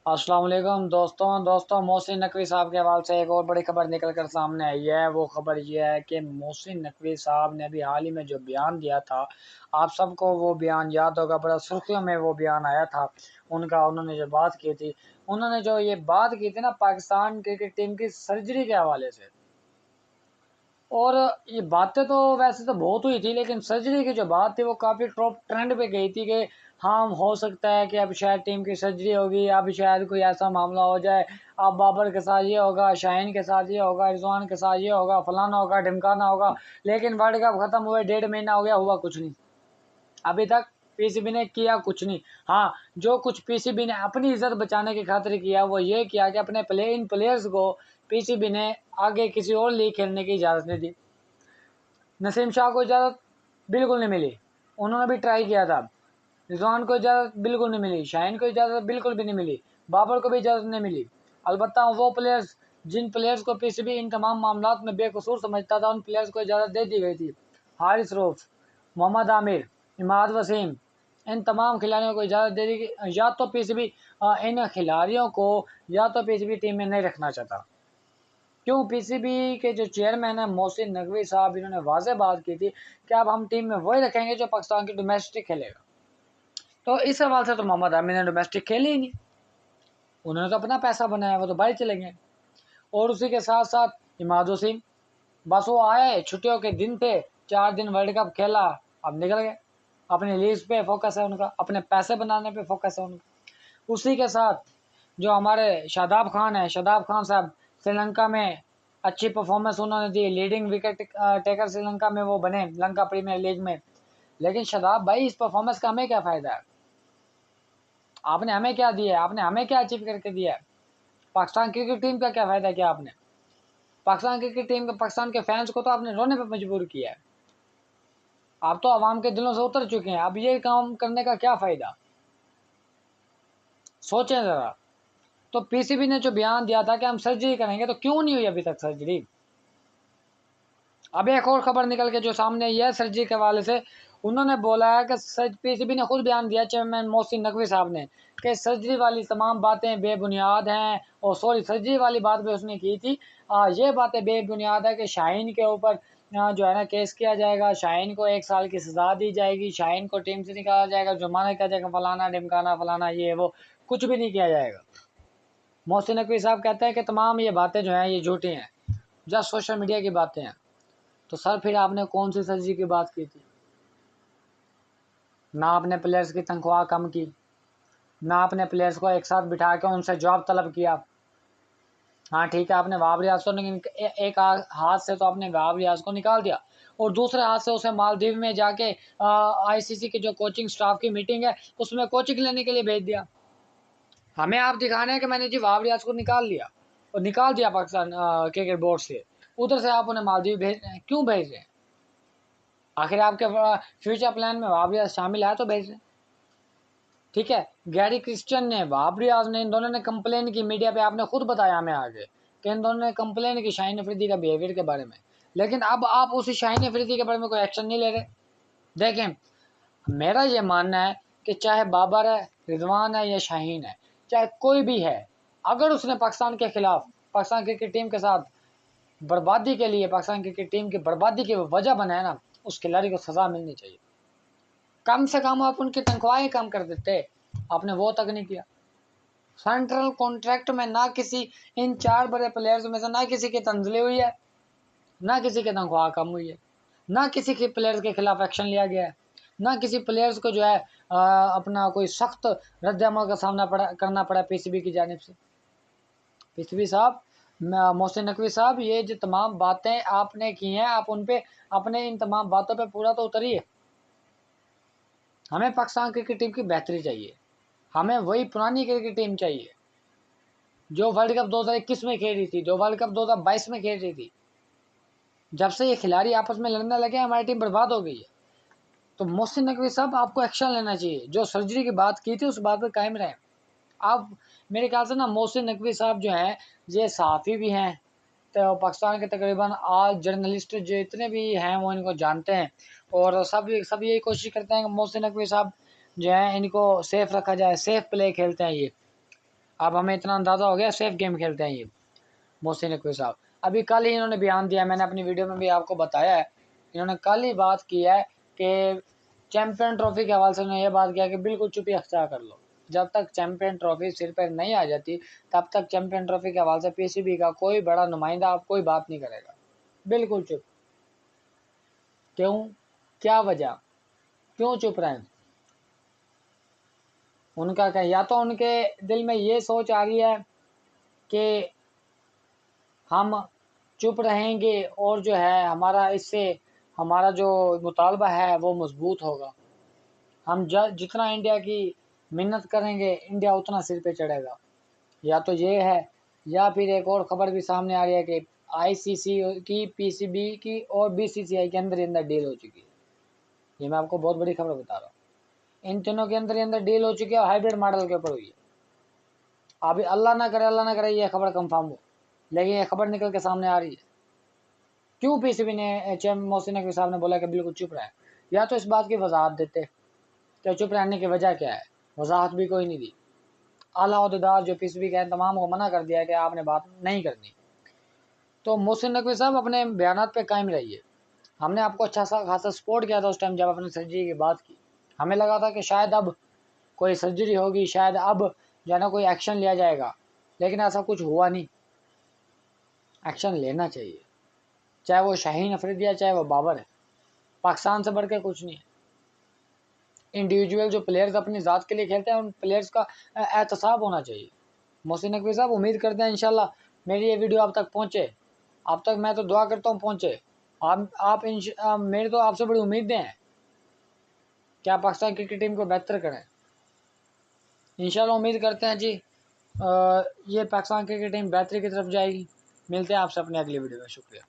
अस्सलाम वालेकुम दोस्तों मोहसिन नकवी साहब के हवाले से एक और बड़ी खबर निकल कर सामने आई है। वो खबर ये है कि मोहसिन नकवी साहब ने अभी हाल ही में जो बयान दिया था, आप सबको वो बयान याद होगा, बड़ा सुर्खियों में वो बयान आया था उनका। उन्होंने जो बात की थी, उन्होंने जो ये बात की थी ना पाकिस्तान क्रिकेट टीम की सर्जरी के हवाले से। और ये बातें तो वैसे तो बहुत हुई थी, लेकिन सर्जरी की जो बात थी वो काफ़ी टॉप ट्रेंड पे गई थी कि हाँ हो सकता है कि अब शायद टीम की सर्जरी होगी, अब शायद कोई ऐसा मामला हो जाए, अब बाबर के साथ ये होगा, शाहीन के साथ ये होगा, रिजवान के साथ ये होगा, फलाना होगा, ढिमकाना होगा। लेकिन वर्ल्ड कप खत्म हुए 1.5 महीना हो गया, हुआ कुछ नहीं अभी तक। पीसीबी ने किया कुछ नहीं। हाँ, जो कुछ पीसीबी ने अपनी इज्जत बचाने की खातिर किया वो ये किया कि अपने इन प्लेयर्स को पीसीबी ने आगे किसी और लीग खेलने की इजाज़त नहीं दी। नसीम शाह को इजाज़त बिल्कुल नहीं मिली, उन्होंने भी ट्राई किया था। रिजवान को इजाज़त बिल्कुल नहीं मिली, शाहीन को इजाज़त बिल्कुल भी नहीं मिली, बाबर को भी इजाज़त नहीं मिली। अलबत्ता वो प्लेयर्स जिन प्लेयर्स को पीसीबी इन तमाम मामलात में बेकसूर समझता था, उन प्लेयर्स को इजाज़त दे दी गई थी। हारिस रऊफ, मोहम्मद आमिर, इमाद वसीम, इन तमाम खिलाड़ियों को इजाज़त दे दी गई। या तो पीसीबी इन खिलाड़ियों को या तो पीसीबी टीम में नहीं रखना चाहता। क्यों? पीसीबी के जो चेयरमैन है मोहसिन नकवी साहब, इन्होंने वाज़ेह बात की थी कि अब हम टीम में वही रखेंगे जो पाकिस्तान की डोमेस्टिक खेलेगा। तो इस सवाल से तो मोहम्मद आमिर ने डोमेस्टिक खेले ही नहीं, उन्होंने तो अपना पैसा बनाया, वो तो बाहर चले गए। और उसी के साथ साथ इमाद वसीम, बस वो आए, छुट्टियों के दिन थे, 4 दिन वर्ल्ड कप खेला, अब निकल गए। अपनी लीज पे फोकस है उनका, अपने पैसे बनाने पे फोकस है उनका। उसी के साथ जो हमारे शादाब खान है, शादाब खान साहब श्रीलंका में अच्छी परफॉर्मेंस उन्होंने दी, लीडिंग विकेट टेकर श्रीलंका में वो बने, लंका प्रीमियर लीग में। लेकिन शादाब भाई, इस परफॉर्मेंस का हमें क्या फ़ायदा है? आपने हमें क्या दिया है? आपने हमें क्या अचीव करके दिया है? पाकिस्तान क्रिकेट टीम का क्या फ़ायदा किया आपने? पाकिस्तान क्रिकेट टीम का, पाकिस्तान के फैंस को तो आपने रोने पे मजबूर किया है। आप तो आवाम के दिलों से उतर चुके हैं, अब ये काम करने का क्या फ़ायदा? सोचें ज़रा। तो पीसीबी ने जो बयान दिया था कि हम सर्जरी करेंगे, तो क्यों नहीं हुई अभी तक सर्जरी? अब एक और खबर निकल के जो सामने आई है सर्जरी के हवाले से, उन्होंने बोला है कि पीसीबी ने खुद बयान दिया, चेयरमैन मोहसिन नकवी साहब ने, कि सर्जरी वाली तमाम बातें बेबुनियाद हैं। और सॉरी, सर्जरी वाली बात भी उसने की थी, ये बातें बेबुनियाद है कि शाहीन के ऊपर जो है ना केस किया जाएगा, शाहीन को 1 साल की सज़ा दी जाएगी, शाहीन को टीम से निकाला जाएगा, जुर्माना किया जाएगा, फलाना ढिमकाना फलाना ये वो, कुछ भी नहीं किया जाएगा। मोहसिन नकवी साहब कहते हैं कि तमाम ये बातें जो हैं ये झूठी हैं, जस्ट सोशल मीडिया की बातें हैं। तो सर फिर आपने कौन सी सर्जरी की बात की थी? ना आपने प्लेयर्स की तनख्वाह कम की, ना आपने प्लेयर्स को एक साथ बिठा के उनसे जॉब तलब किया। हाँ ठीक है, आपने वहाब रियाज को एक हाथ से तो आपने वहाब रियाज को निकाल दिया, और दूसरे हाथ से उसे मालदीव में जाके आईसीसी की जो कोचिंग स्टाफ की मीटिंग है उसमें कोचिंग लेने के लिए भेज दिया। हमें आप दिखाने हैं कि मैंने जी वहाब रियाज को निकाल लिया और निकाल दिया पाकिस्तान क्रिकेट बोर्ड से, उधर से आप उन्हें मालदीव भेज रहे हैं। क्यों भेज रहे हैं? आखिर आपके फ्यूचर प्लान में वहाब रियाज शामिल है तो भेज रहे हैं। ठीक है, गैरी क्रिश्चियन ने, वहाब रियाज ने, इन दोनों ने कंप्लेन की मीडिया पे, आपने खुद बताया हमें आगे कि इन दोनों ने कंप्लेन की शाहीन अफरीदी का बिहेवियर के बारे में। लेकिन अब आप उसी शाहीन अफरीदी के बारे में कोई एक्शन नहीं ले रहे। देखें, मेरा ये मानना है कि चाहे बाबर है, रिजवान है या शाहीन है, चाहे कोई भी है, अगर उसने पाकिस्तान के खिलाफ, पाकिस्तान क्रिकेट टीम के साथ बर्बादी के लिए, पाकिस्तान क्रिकेट टीम की बर्बादी की वजह बनाया ना, उस खिलाड़ी को सजा मिलनी चाहिए। कम से कम आप उनकी तनख्वाहें कम कर देते, आपने वो तक नहीं किया। सेंट्रल कॉन्ट्रैक्ट में ना किसी, इन 4 बड़े प्लेयर्स में से ना किसी की तंजली हुई है, ना किसी की तनख्वाह कम हुई है, ना किसी के प्लेयर्स के खिलाफ एक्शन लिया गया है, ना किसी प्लेयर्स को जो है अपना कोई सख्त रद्द-ए-अमल का सामना करना पड़ा पीसीबी की जानिब से। पीसीबी साहब, मोहसिन नकवी साहब, ये जो तमाम बातें आपने की हैं, आप उन पे, अपने इन तमाम बातों पे पूरा तो उतरिए। हमें पाकिस्तान क्रिकेट टीम की बेहतरी चाहिए, हमें वही पुरानी क्रिकेट टीम चाहिए जो वर्ल्ड कप 2021 में खेल रही थी, जो वर्ल्ड कप 2022 में खेल रही थी। जब से ये खिलाड़ी आपस में लड़ने लगे, हमारी टीम बर्बाद हो गई है। तो मोहसिन नकवी साहब, आपको एक्शन लेना चाहिए, जो सर्जरी की बात की थी उस बात पर कायम रहें। आप, मेरे ख्याल से ना, मोहसिन नकवी साहब जो हैं ये सहाफ़ी भी हैं, तो पाकिस्तान के तकरीबन आज जर्नलिस्ट जो इतने भी हैं वो इनको जानते हैं, और सब सब यही कोशिश करते हैं कि मोहसिन नकवी साहब जो हैं इनको सेफ़ रखा जाए, सेफ़ प्ले खेलते हैं ये। अब हमें इतना अंदाज़ा हो गया सेफ गेम खेलते हैं ये मोहसिन नकवी साहब। अभी कल ही इन्होंने बयान दिया, मैंने अपनी वीडियो में भी आपको बताया है, इन्होंने कल ही बात की है कि चैम्पियन ट्रॉफी के हवाले से उन्होंने ये बात किया कि बिल्कुल चुप्पी अख्तियार कर लो। जब तक चैम्पियन ट्रॉफी सिर पर नहीं आ जाती तब तक चैम्पियन ट्रॉफी के हवाले से पीसीबी का कोई बड़ा नुमाइंदा आप कोई बात नहीं करेगा। बिल्कुल चुप। क्यों? क्या वजह? क्यों चुप रहें? उनका क्या, या तो उनके दिल में ये सोच आ रही है कि हम चुप रहेंगे और जो है हमारा इससे हमारा जो मुतालबा है वो मजबूत होगा, हम जितना इंडिया की मिन्नत करेंगे इंडिया उतना सिर पे चढ़ेगा। या तो ये है, या फिर एक और ख़बर भी सामने आ रही है कि आईसीसी की, पीसीबी की और बीसीसीआई के अंदर अंदर डील हो चुकी है। ये मैं आपको बहुत बड़ी खबर बता रहा हूँ, इन तीनों के अंदर डील हो चुकी है और हाइब्रिड मॉडल के ऊपर हुई है। अभी अल्लाह ना करे ये खबर कंफर्म हो, लेकिन ये खबर निकल के सामने आ रही है। क्यों पीसीबी ने मोहसिन नकवी साहब ने बोला कि बिल्कुल चुप रहे? या तो इस बात की वजाहत देते कि चुप रहने की वजह क्या है, वजाहत भी कोई नहीं दी। आला अहदेदार जो पीसीबी के हैं तमाम को मना कर दिया है कि आपने बात नहीं करनी। तो मोहसिन नकवी साहब अपने बयान पे कायम रहिए। हमने आपको अच्छा सा खासा सपोर्ट किया था उस टाइम जब आपने सर्जरी की बात की। हमें लगा था कि शायद अब कोई सर्जरी होगी, शायद अब जो है ना कोई एक्शन लिया जाएगा, लेकिन ऐसा कुछ हुआ नहीं। एक्शन लेना चाहिए, चाहे वो शाहीन अफरीदी है चाहे वो बाबर है, पाकिस्तान से बढ़ के कुछ नहीं है। इंडिविजुअल जो प्लेयर्स अपनी ज़ात के लिए खेलते हैं उन प्लेयर्स का एहतसाब होना चाहिए। मोहसिन नकवी साहब उम्मीद करते हैं इंशाल्लाह मेरी ये वीडियो आप तक पहुँचे। आप तक मैं तो दुआ करता हूँ पहुँचे। आप मेरी तो आपसे बड़ी उम्मीदें हैं कि आप पाकिस्तान क्रिकेट टीम को बेहतर करें। इंशाल्लाह उम्मीद करते हैं जी ये पाकिस्तान क्रिकेट टीम बेहतरी की तरफ जाएगी। मिलते हैं आपसे अपनी अगली वीडियो में। शुक्रिया।